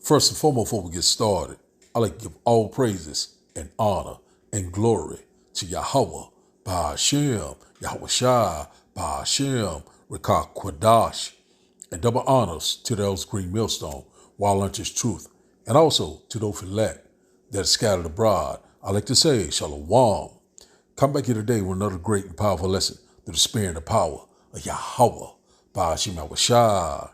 First and foremost, before we get started, I'd like to give all praises and honor and glory to Yahweh, Ba'ashem, Yahweh Shai, Ba'ashem, Rekah Kwadash, and double honors to those green millstone, while lunch truth, and also to those elect that are scattered abroad. I like to say, Shalom. Come back here today with another great and powerful lesson through the spirit and the power of Yahweh, Ba'ashem, Yahweh Shai.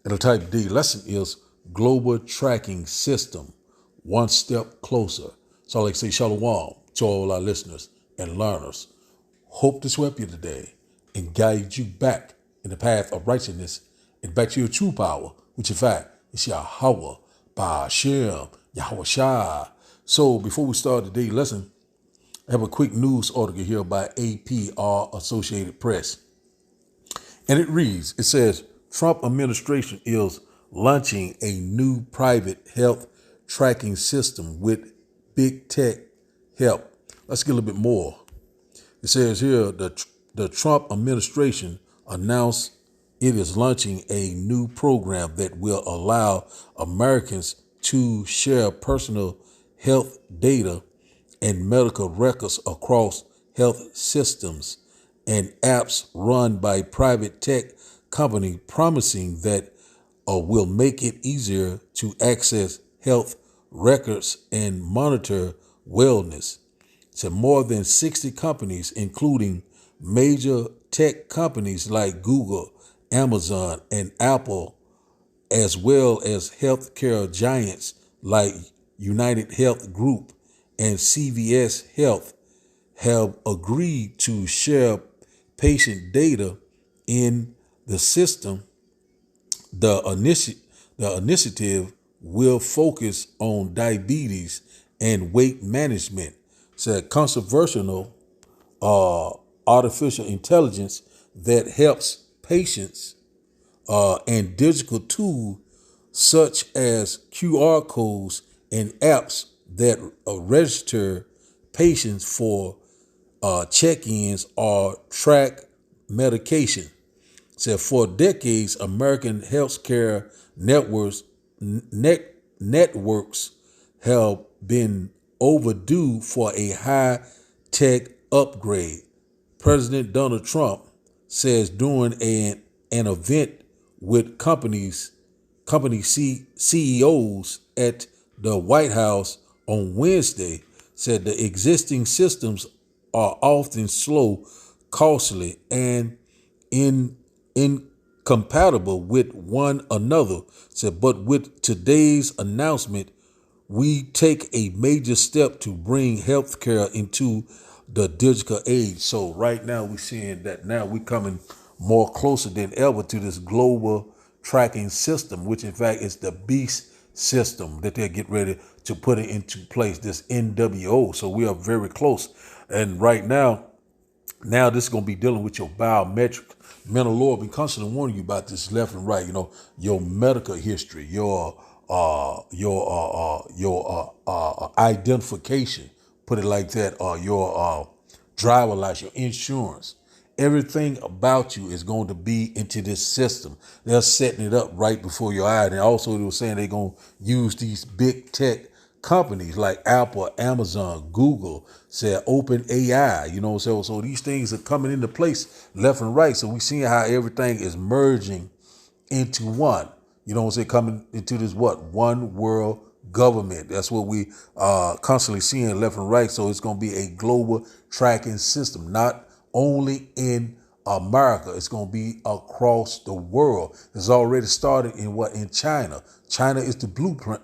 And the type D lesson is Global Tracking System, one step closer. So I like to say shalom to all our listeners and learners. Hope to help you today and guide you back in the path of righteousness and back to your true power, which in fact is Yahweh, Ba'ashem, Yahweh Shai. So before we start today's lesson, I have a quick news article here by APR Associated Press. And it says, Trump administration is launching a new private health tracking system with big tech help. Let's get a little bit more. It says here, the Trump administration announced it is launching a new program that will allow Americans to share personal health data and medical records across health systems and apps run by private tech company, promising that will make it easier to access health records and monitor wellness. So more than 60 companies, including major tech companies like Google, Amazon, and Apple, as well as healthcare giants like United Health Group and CVS Health, have agreed to share patient data in the system. The initiative will focus on diabetes and weight management, said controversial artificial intelligence that helps patients and digital tools such as QR codes and apps that register patients for check-ins or track medication. Said for decades, American healthcare networks have been overdue for a high-tech upgrade. President Donald Trump says during an event with company CEOs at the White House on Wednesday, said the existing systems are often slow, costly, and incompatible with one another. Said, but with today's announcement, we take a major step to bring healthcare into the digital age. So right now we're seeing that now we're coming more closer than ever to this global tracking system, which in fact is the beast system that they're getting ready to put it into place, this NWO. So we are very close. And right now this is going to be dealing with your biometric. Men of Lord, been constantly warning you about this left and right. You know, your medical history, your identification, put it like that, or your driver license, your insurance. Everything about you is going to be into this system. They're setting it up right before your eyes. And also they were saying they're going to use these big tech companies like Apple, Amazon, Google, said Open AI, so these things are coming into place left and right. So we seeing how everything is merging into one, coming into this one world government. That's what we constantly seeing left and right. So it's going to be a global tracking system, not only in America, it's going to be across the world. It's already started in China. China is the blueprint.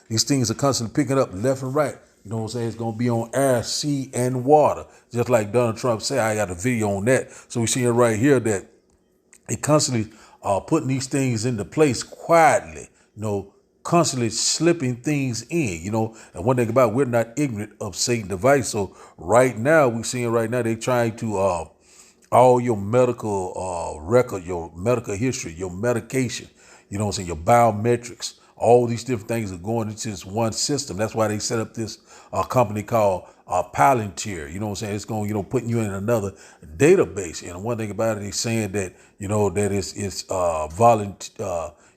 These things are constantly picking up left and right. You know what I'm saying? It's going to be on air, sea, and water. Just like Donald Trump said, I got a video on that. So we see it right here that it constantly putting these things into place quietly, constantly slipping things in, And one thing about it, we're not ignorant of Satan's device. So right now, we're seeing right now, they trying to all your medical record, your medical history, your medication, your biometrics, all these different things are going into this one system. That's why they set up this company called Palantir. It's going, putting you in another database. And one thing about it, they're saying that, that it's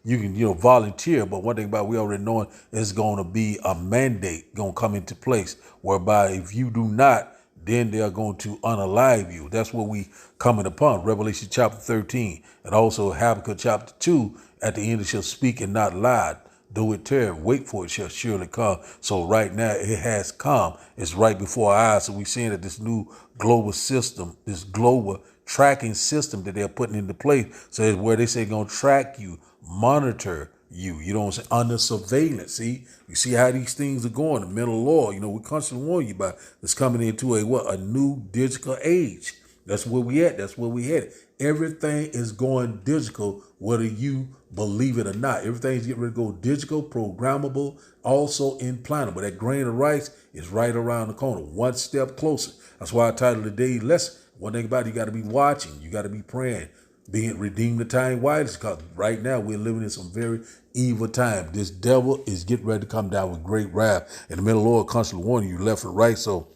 you can, volunteer. But one thing about we already knowing is going to be a mandate going to come into place whereby if you do not, then they are going to unalive you. That's what we coming upon. Revelation chapter 13 and also Habakkuk chapter 2 at the end it shall speak and not lie. Do it tarry, wait for it shall surely come. So right now it has come. It's right before our eyes. So we're seeing that this new global system, this global tracking system that they're putting into place. So it's where they say going to track you, monitor you, you know what I'm saying, under surveillance. See, you see how these things are going. The mental law, we constantly warn you about it's coming into a new digital age. That's where we at. That's where we headed. Everything is going digital, whether you believe it or not. Everything's getting ready to go digital, programmable, also implantable. That grain of rice is right around the corner, one step closer. That's why I titled today's lesson. One thing about it, you got to be watching. You got to be praying. Being redeem the time wisely, because right now we're living in some very evil time. This devil is getting ready to come down with great wrath. And the middle Lord constantly warning you left and right. So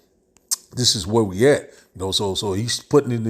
this is where we at. So he's putting in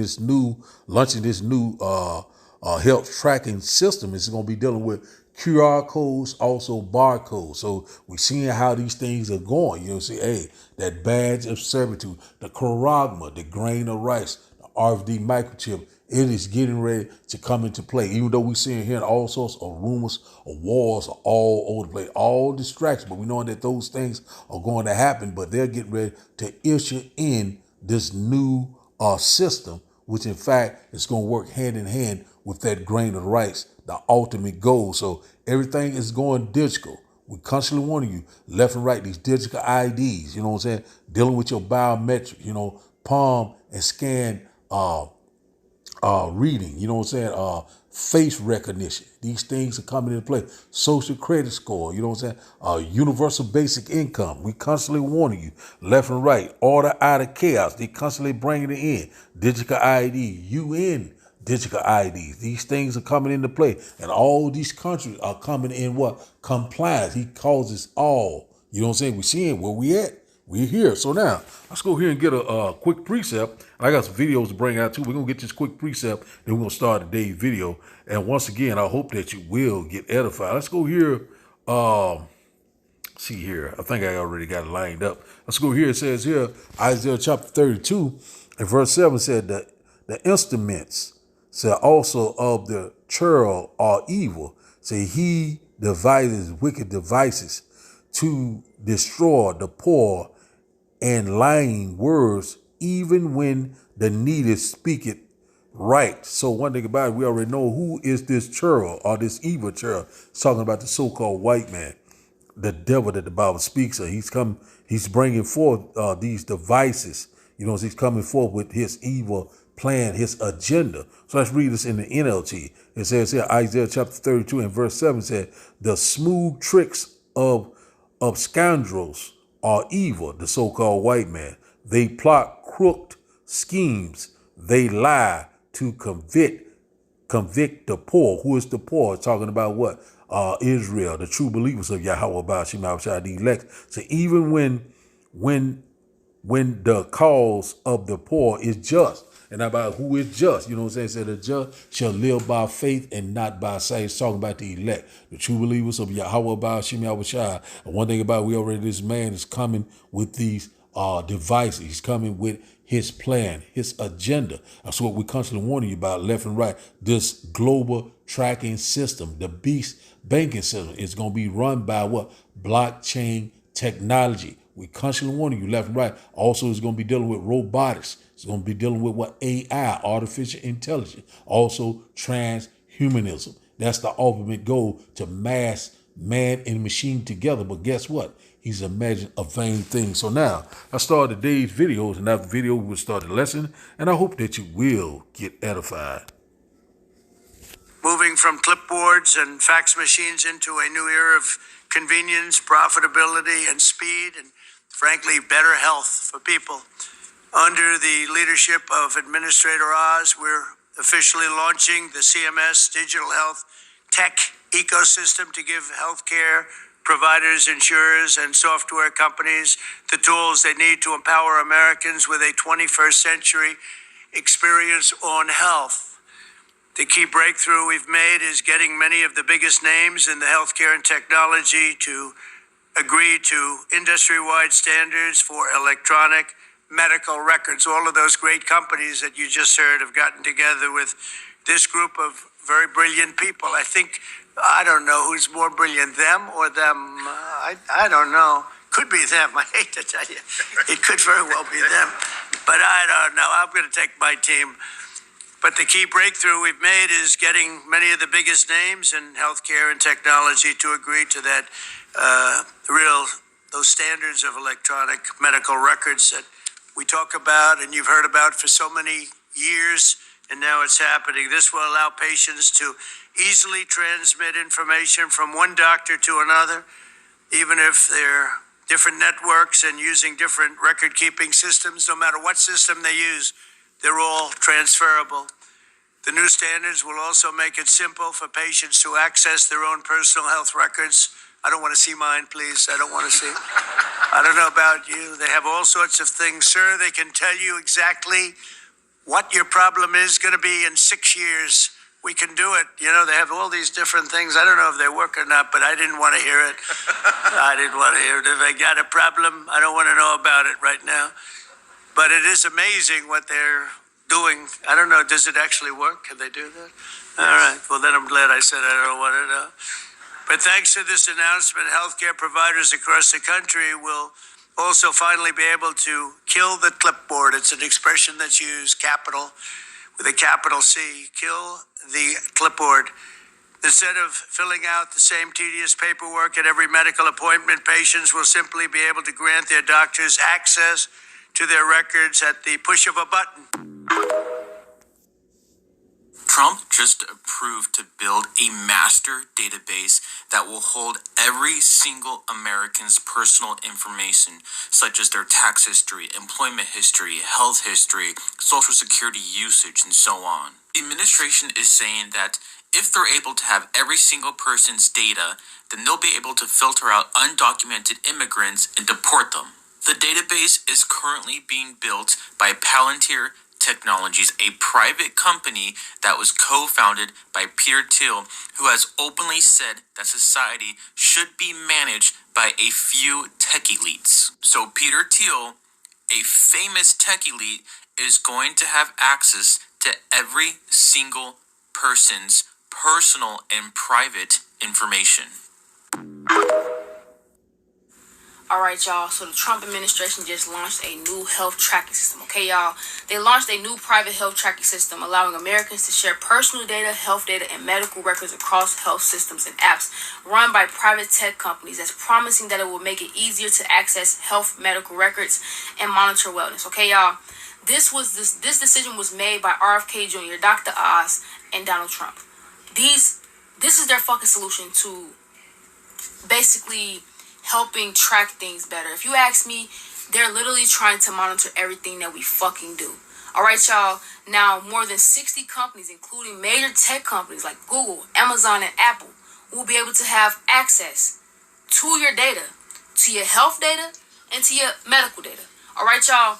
launching this new health tracking system. It's going to be dealing with QR codes, also barcodes. So we're seeing how these things are going. See, hey, that badge of servitude, the charagma, the grain of rice, the RFD microchip, it is getting ready to come into play. Even though we're seeing here all sorts of rumors of wars all over the place, all distractions, but we know that those things are going to happen, but they're getting ready to issue in this new system, which in fact is going to work hand in hand with that grain of rice, the ultimate goal. So everything is going digital. We constantly warning you left and right, these digital IDs, you know what I'm saying? Dealing with your biometric, palm and scan reading, you know what I'm saying? Face recognition. These things are coming into play. Social credit score, you know what I'm saying? Universal basic income. We constantly warning you left and right. Order out of chaos. They constantly bringing it in. Digital ID, UN digital IDs. These things are coming into play. And all these countries are coming in what? Compliance. He calls us all. You know what I'm saying? We're seeing where we at. We're here. So now, let's go here and get a quick precept. I got some videos to bring out too. We're going to get this quick precept, then we're going to start today's video. And once again, I hope that you will get edified. Let's go here. See here. I think I already got it lined up. Let's go here. It says here, Isaiah chapter 32 and verse 7 said that the instruments said also of the churl are evil. Say he devises wicked devices to destroy the poor and lying words, even when the needy speak it right. So one thing about it, we already know who is this churl or this evil churl. It's talking about the so-called white man, the devil that the Bible speaks of. He's bringing forth these devices. He's coming forth with his evil plan, his agenda. So let's read this in the NLT. It says here, Isaiah chapter 32 and verse 7 said, the smooth tricks of scoundrels are evil, the so-called white man. They plot crooked schemes. They lie to convict the poor. Who is the poor? Talking about what? Israel, the true believers of Yahweh Ba'ashim Abshai, the elect. So even when the cause of the poor is just, and about who is just, you know what I'm saying? Said the just shall live by faith and not by sight. It's talking about the elect, the true believers of Yahweh Ba'ashim Abshai. And one thing about this man is coming with these devices. He's coming with his plan, his agenda. That's what we're constantly warning you about left and right. This global tracking system, the beast banking system, is going to be run by what? Blockchain technology. We constantly warning you left and right. Also, it's going to be dealing with robotics. It's going to be dealing with what? AI, artificial intelligence. Also, transhumanism. That's the ultimate goal, to mass man and machine together. But guess what? He's imagined a vain thing. So now, I started today's videos, and after the video, we will start the lesson, and I hope that you will get edified. Moving from clipboards and fax machines into a new era of convenience, profitability, and speed, and frankly, better health for people. Under the leadership of Administrator Oz, we're officially launching the CMS Digital Health Tech ecosystem to give healthcare providers, insurers, and software companies the tools they need to empower Americans with a 21st century experience on health. The key breakthrough we've made is getting many of the biggest names in the healthcare and technology to agree to industry-wide standards for electronic medical records. All of those great companies that you just heard have gotten together with this group of very brilliant people. I don't know who's more brilliant, them or them. I don't know. Could be them. I hate to tell you. It could very well be them. But I don't know. I'm going to take my team. But the key breakthrough we've made is getting many of the biggest names in healthcare and technology to agree to that those standards of electronic medical records that we talk about and you've heard about for so many years, and now it's happening. This will allow patients to easily transmit information from one doctor to another, even if they're different networks and using different record-keeping systems. No matter what system they use, they're all transferable. The new standards will also make it simple for patients to access their own personal health records. I don't want to see mine, please. I don't want to see. I don't know about you. They have all sorts of things, sir. They can tell you exactly what your problem is going to be in 6 years. We can do it. You know, they have all these different things. I don't know if they work or not, but I didn't want to hear it. I didn't want to hear it. If they got a problem, I don't want to know about it right now. But it is amazing what they're doing. I don't know. Does it actually work? Can they do that? All right. Well, then I'm glad I said I don't want to know. But thanks to this announcement, healthcare providers across the country will also finally be able to kill the clipboard. It's an expression that's used, capital, with a capital C, kill the clipboard. Instead of filling out the same tedious paperwork at every medical appointment, patients will simply be able to grant their doctors access to their records at the push of a button. Trump just approved to build a master database that will hold every single American's personal information, such as their tax history, employment history, health history, social security usage, and so on. The administration is saying that if they're able to have every single person's data, then they'll be able to filter out undocumented immigrants and deport them. The database is currently being built by Palantir Technologies, a private company that was co-founded by Peter Thiel, who has openly said that society should be managed by a few tech elites. So Peter Thiel, a famous tech elite, is going to have access to every single person's personal and private information. Alright, y'all, so the Trump administration just launched a new health tracking system, okay, y'all? They launched a new private health tracking system allowing Americans to share personal data, health data, and medical records across health systems and apps run by private tech companies that's promising that it will make it easier to access health medical records and monitor wellness, okay, y'all? This decision was made by RFK Jr., Dr. Oz, and Donald Trump. This is their fucking solution to basically helping track things better. If you ask me, they're literally trying to monitor everything that we fucking do. Alright, y'all. Now, more than 60 companies, including major tech companies like Google, Amazon, and Apple, will be able to have access to your data, to your health data, and to your medical data. Alright, y'all.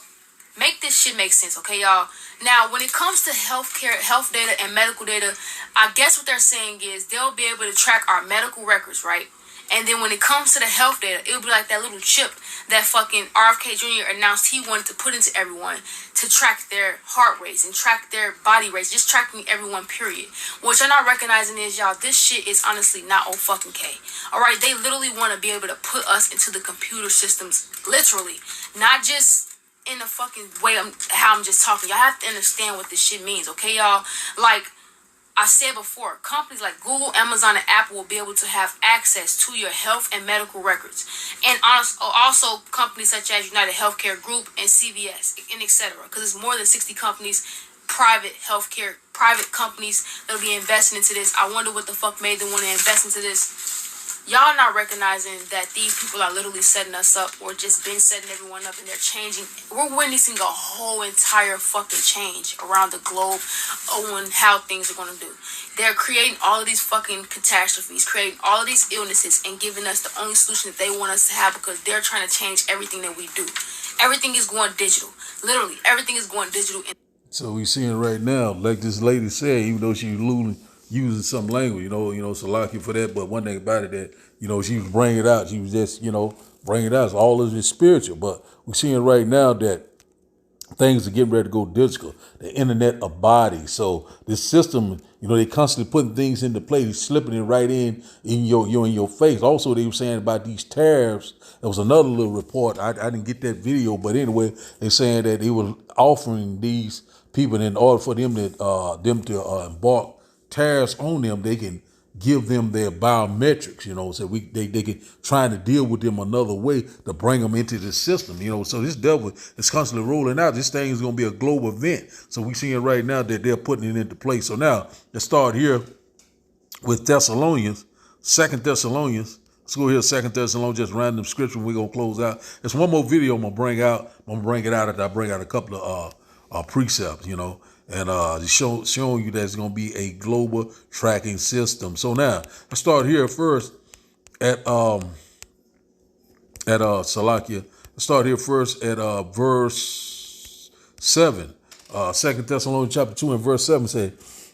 Make this shit make sense, okay, y'all? Now, when it comes to healthcare, health data, and medical data, I guess what they're saying is they'll be able to track our medical records, right? And then when it comes to the health data, it'll be like that little chip that fucking RFK Jr. announced he wanted to put into everyone to track their heart rates and track their body rates, just tracking everyone, period. What you're not recognizing is, y'all, this shit is honestly not on fucking K. Alright, they literally want to be able to put us into the computer systems, literally. Not just in the fucking way how I'm just talking. Y'all have to understand what this shit means, okay, y'all? Like I said before, companies like Google, Amazon, and Apple will be able to have access to your health and medical records. And also companies such as United Healthcare Group and CVS, and etc. Because it's more than 60 companies, private companies that will be investing into this. I wonder what the fuck made them want to invest into this. Y'all not recognizing that these people are literally setting us up or just been setting everyone up, and they're changing. We're witnessing a whole entire fucking change around the globe on how things are going to do. They're creating all of these fucking catastrophes, creating all of these illnesses, and giving us the only solution that they want us to have because they're trying to change everything that we do. Everything is going digital. Literally, everything is going digital. So we seeing right now, like this lady said, even though she was using some language, Salaki for that. But one thing about it that, she was bringing it out. She was just, bringing it out. So all of it is spiritual. But we're seeing right now that things are getting ready to go digital. The internet of bodies. So this system, they constantly putting things into play. They're slipping it right in your face. Also, they were saying about these tariffs. There was another little report. I didn't get that video, but anyway, they're saying that they were offering these people, in order for them to embark tariffs on them, they can give them their biometrics, so they can trying to deal with them another way to bring them into the system, so this devil is constantly rolling out. This thing is going to be a global event. So we seeing right now that they're putting it into place. So now let's start here with Thessalonians, 2 Thessalonians. Let's go here, 2 Thessalonians, just random scripture. We're going to close out. There's one more video I'm going to bring out. I'm going to bring it out after I bring out a couple of precepts, and showing you that it's going to be a global tracking system. So now let's start here first at Salakia. Let's start here first at verse 7. 2 Thessalonians chapter 2 and verse 7 say,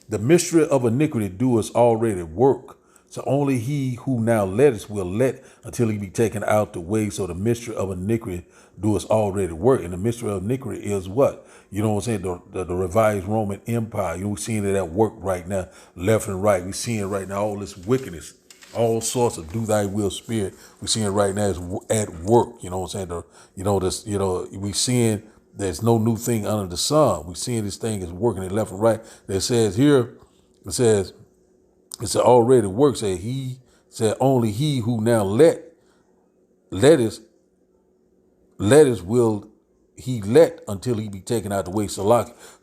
the mystery of iniquity doeth already work. So only he who now letteth will let until he be taken out the way. So the mystery of iniquity doeth already work. And the mystery of iniquity is what? You know what I'm saying? The revised Roman Empire. We're seeing it at work right now, left and right. We're seeing right now all this wickedness, all sorts of do thy will spirit. We're seeing right now is at work. You know what I'm saying? We seeing there's no new thing under the sun. We're seeing this thing is working at left and right. It says here, it's already work. He said only he who now letteth will he let until he be taken out the way. So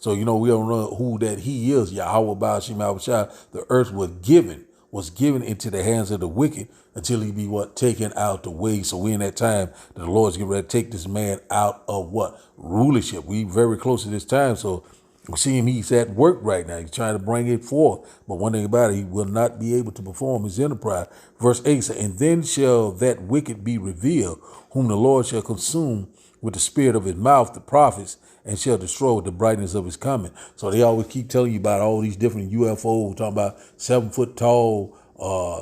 we don't know who that he is. Yahweh Ba'ashim Abishai. The earth was given into the hands of the wicked until he be taken out the way. So we in that time that the Lord's getting ready to take this man out of rulership. We very close to this time. So we see him, he's at work right now. He's trying to bring it forth. But one thing about it, he will not be able to perform his enterprise. Verse 8 says, and then shall that wicked be revealed, whom the Lord shall consume with the spirit of his mouth, the prophets, and shall destroy with the brightness of his coming. So they always keep telling you about all these different UFOs, talking about 7 foot tall,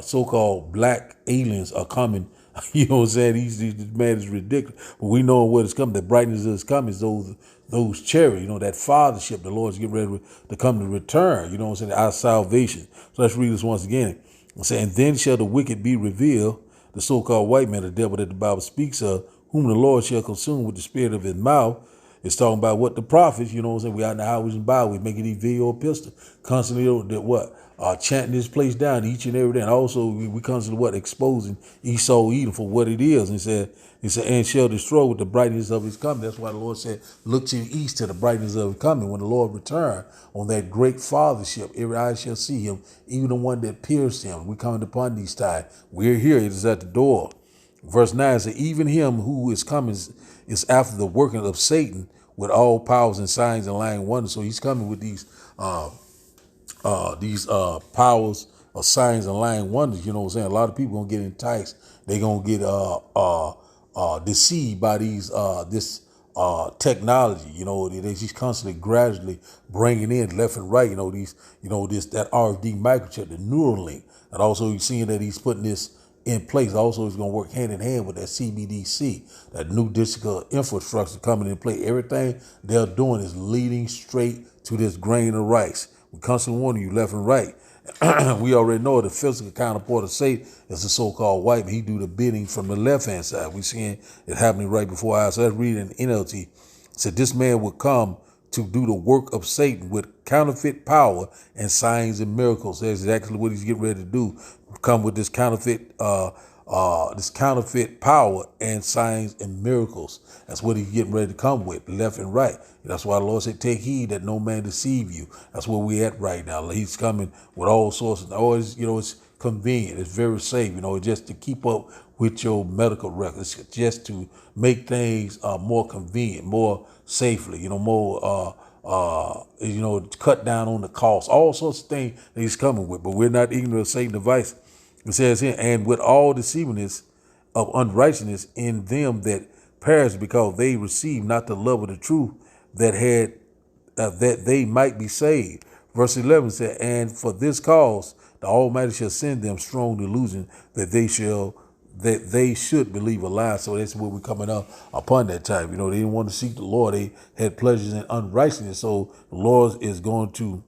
so-called black aliens are coming. You know what I'm saying? This man is ridiculous. But we know what is coming. The brightness of his coming is those chariots, that fathership, the Lord's getting ready to come to return, you know what I'm saying, our salvation. So let's read this once again. It says, and then shall the wicked be revealed, the so-called white man, the devil that the Bible speaks of, whom the Lord shall consume with the spirit of his mouth. It's talking about what the prophets, you know what I'm saying, we out in the highways and byways, making these video pistol, constantly chanting this place down each and every day. And also we constantly exposing Esau Edom for what it is. And he said, and shall destroy with the brightness of his coming. That's why the Lord said, look to the east to the brightness of his coming. When the Lord return on that great fathership, every eye shall see him, even the one that pierced him. We coming upon these times. We're here. It is at the door. Verse 9 says, even him who is coming is after the working of Satan with all powers and signs and lying wonders. So he's coming with these powers of signs and lying wonders. You know what I'm saying? A lot of people gonna get enticed. They gonna get deceived by this technology. They just constantly, gradually bringing in left and right. That RFD microchip, the Neuralink, and also you're seeing that he's putting this in place. Also, it's going to work hand in hand with that CBDC, that new digital infrastructure coming in play. Everything they're doing is leading straight to this grain of rice. We constantly warning you left and right. We already know the physical counterpart of Satan is the so-called white man. He do the bidding from the left-hand side. We're seeing it happening right before our eyes. So let's read in NLT. It said, this man would come to do the work of Satan with counterfeit power and signs and miracles. That's exactly what he's getting ready to do. Come with this counterfeit power and signs and miracles. That's what he's getting ready to come with, left and right. That's why the Lord said, take heed that no man deceive you. That's where we at right now. He's coming with all sorts of, always, it's convenient. It's very safe, just to keep up with your medical records, just to make things more convenient, more safely, more, cut down on the cost, all sorts of things that he's coming with. But we're not ignorant of Satan's device. It says here, and with all deceivableness of unrighteousness in them that perish, because they receive not the love of the truth that had that they might be saved. Verse 11 said, and for this cause the Almighty shall send them strong delusion that they should believe a lie. So that's what we're coming up upon that time. They didn't want to seek the Lord. They had pleasures in unrighteousness. So the Lord is going to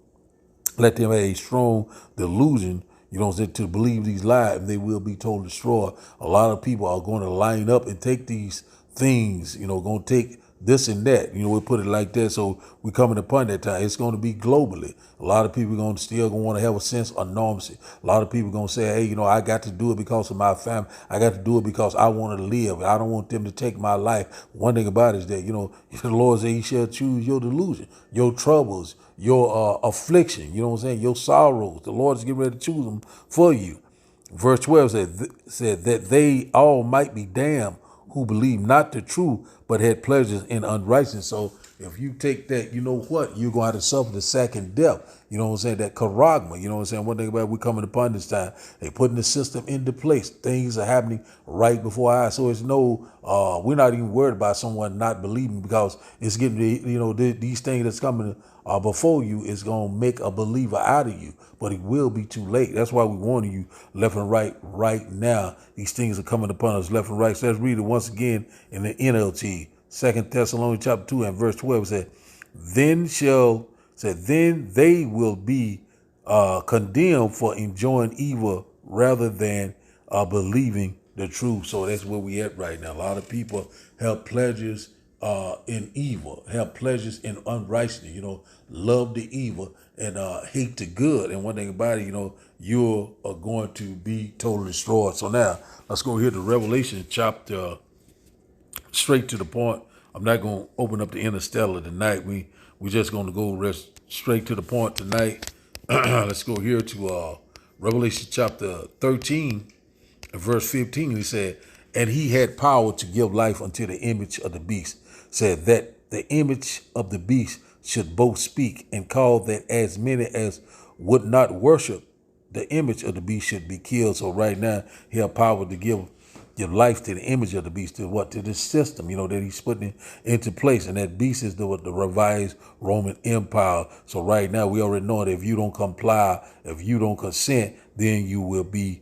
let them have a strong delusion, to believe these lies, and they will be totally destroyed. A lot of people are going to line up and take these things, going to take this and that. We put it like that. So we're coming upon that time. It's going to be globally. A lot of people are going to still going to want to have a sense of normalcy. A lot of people are going to say, hey, I got to do it because of my family. I got to do it because I want to live. I don't want them to take my life. One thing about it is that, the Lord said he shall choose your delusion, your troubles, your affliction, your sorrows. The Lord is getting ready to choose them for you. Verse 12 said that they all might be damned who believe not the truth, but had pleasures in unrighteousness. So if you take that, you're going to have to suffer the second death. That charagma. One thing about it, we're coming upon this time. They putting the system into place. Things are happening right before our eyes. So it's we're not even worried about someone not believing, because it's getting, these things that's coming before you is going to make a believer out of you, but it will be too late. That's why we're warning you left and right now. These things are coming upon us left and right. So let's read it once again in the NLT. 2 Thessalonians chapter 2 and verse 12 said, then they will be condemned for enjoying evil rather than believing the truth. So that's where we at right now. A lot of people have pleasures in evil, have pleasures in unrighteousness, love the evil and hate the good. And one thing about it, you're going to be totally destroyed. So now let's go here to Revelation chapter, straight to the point. I'm not going to open up the interstellar tonight. We're just going to go straight to the point tonight. Let's go here to Revelation chapter 13 and verse 15. He said, and he had power to give life unto the image of the beast. Said that the image of the beast should both speak and call that as many as would not worship the image of the beast should be killed. So right now he has power to give life to the image of the beast, to this system, that he's putting into place. And that beast is the revised Roman Empire. So right now we already know that if you don't comply, if you don't consent, then you will be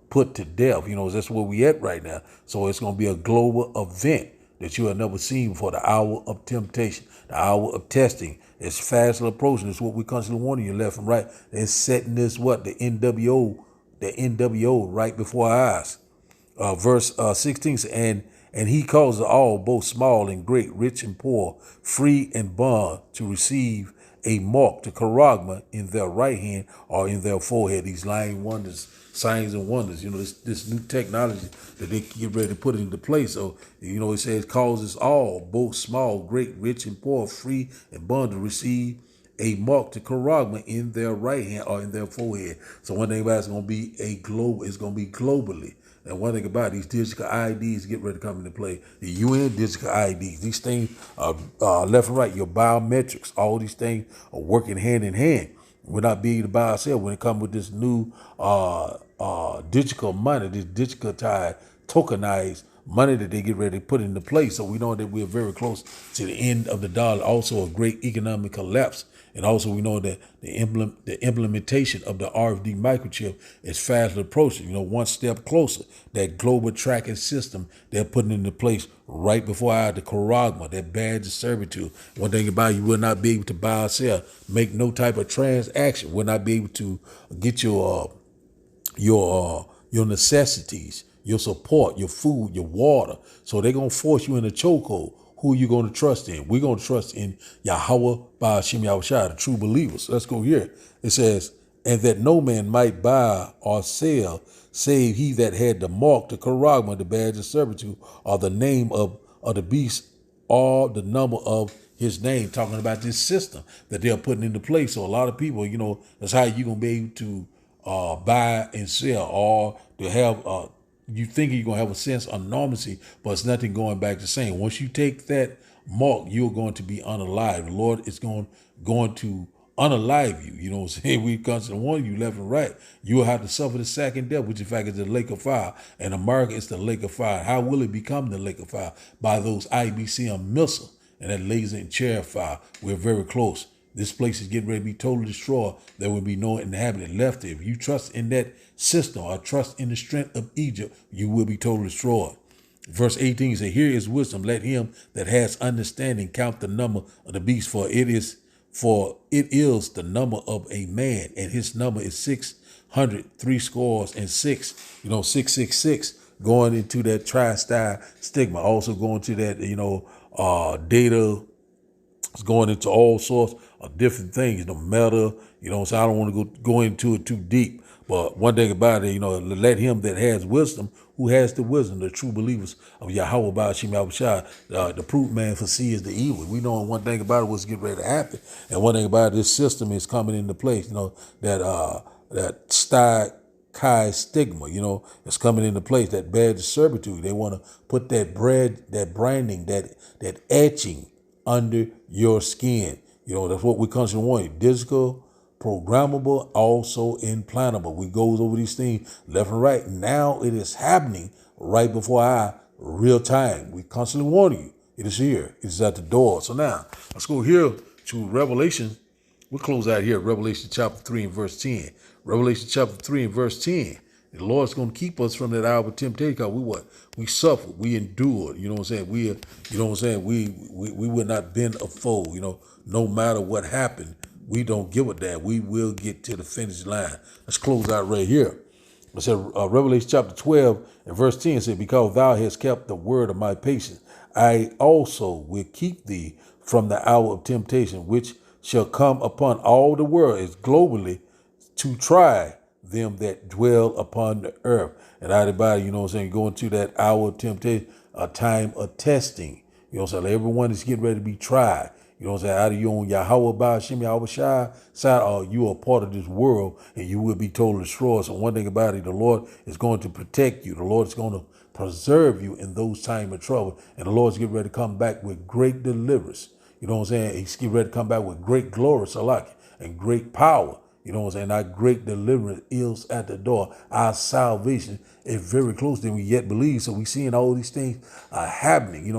put to death. That's where we at right now. So it's going to be a global event that you have never seen before. The hour of temptation, the hour of testing is fast approaching. It's what we constantly warning you left and right. They're setting this, the NWO right before our eyes. Verse 16 says, and he causes all, both small and great, rich and poor, free and bond, to receive a mark, to charagma, in their right hand or in their forehead. These lying wonders, signs and wonders, this new technology that they get ready to put into place. So, it says causes all, both small, great, rich and poor, free and bond, to receive a mark, to charagma, in their right hand or in their forehead. So one thing about it's going to be it's going to be globally. And one thing about these digital IDs get ready to come into play. The UN digital IDs, these things are left and right. Your biometrics, all these things are working hand in hand. We're not being by ourselves when it comes with this new digital money, this digitalized, tokenized money that they get ready to put into place. So we know that we're very close to the end of the dollar. Also a great economic collapse. And also we know that the implementation of the RFD microchip is fast approaching, one step closer. That global tracking system they're putting into place right before I had the charagma, that badge of servitude. One thing about it, you will not be able to buy or sell, make no type of transaction, will not be able to get your necessities, your support, your food, your water. So they're going to force you in a chokehold. Who are you going to trust in? We're going to trust in Yahweh, Ba'ashem Yahushua, the true believers. Let's go here. It says, and that no man might buy or sell, save he that had the mark, the charagma, the badge of servitude, or the name of the beast, or the number of his name. Talking about this system that they're putting into place. So a lot of people, that's how you're going to be able to buy and sell, or to have you think you're going to have a sense of normalcy, but it's nothing going back the same. Once you take that mark, you're going to be unalive. The Lord is going to unalive you. You know what I'm saying? We constantly warn you left and right. You will have to suffer the second death, which in fact is the lake of fire. And America is the lake of fire. How will it become the lake of fire? By those IBCM missiles. and that laser and chariot fire. We're very close. This place is getting ready to be totally destroyed. There will be no inhabitant left. If you trust in that system or trust in the strength of Egypt, you will be totally destroyed. Verse 18 says, here is wisdom. Let him that has understanding count the number of the beast, for it is the number of a man, and his number is 666. 666, going into that tri-style stigma, also going to that, data. It's going into all sorts of different things, meta, so I don't want to go into it too deep. But one thing about it, let him that has wisdom, who has the wisdom, the true believers of Yahweh Ba'ashim Yahushua, the proof man foresees the evil. We know one thing about it, what's getting ready to happen. And one thing about it, this system is coming into place, that Kai stigma, it's coming into place, that badge of servitude. They want to put that branding, that etching under your skin. That's what we constantly want. Digital, programmable, also implantable. We goes over these things left and right. Now it is happening right before our real time. We constantly warn you. It is here. It is at the door. So now let's go here to Revelation. We'll close out here. Revelation chapter 3 and verse 10. Revelation chapter 3 and verse 10. The Lord's going to keep us from that hour of temptation, because we suffered, we endured. You know what I'm saying? We will not bend a foe. No matter what happened, we don't give a damn. We will get to the finish line. Let's close out right here. It said, Revelation chapter 12 and verse 10 said, because thou hast kept the word of my patience, I also will keep thee from the hour of temptation, which shall come upon all the world, is globally, to try them that dwell upon the earth. And everybody, going to that hour of temptation, a time of testing. Everyone is getting ready to be tried. Either you on Yahweh Ba'ashim Yahushua side, or you are part of this world, and you will be totally destroyed. So one thing about it, the Lord is going to protect you. The Lord is going to preserve you in those times of trouble. And the Lord's getting ready to come back with great deliverance. He's getting ready to come back with great glory, and great power. Our great deliverance is at the door. Our salvation is very close, than we yet believe. So we seeing all these things are happening,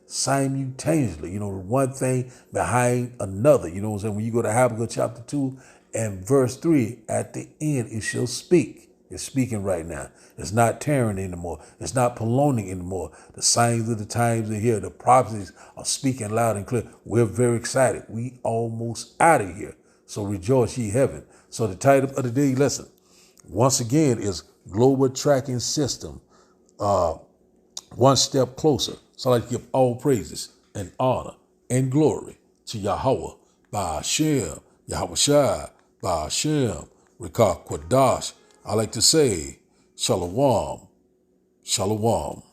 simultaneously, one thing behind another. When you go to Habakkuk chapter 2 and verse 3, at the end it shall speak. It's speaking right now. It's not tearing anymore. It's not prolonging anymore. The signs of the times are here. The prophecies are speaking loud and clear. We're very excited. We almost out of here. So rejoice ye heaven. So the title of the day lesson, once again, is Global Tracking System, one step closer. So I'd like to give all praises and honor and glory to Yahweh Ba'ashim Yahushua Ba'ashim Rekah Kwadash. I like to say, Shalom, Shalom.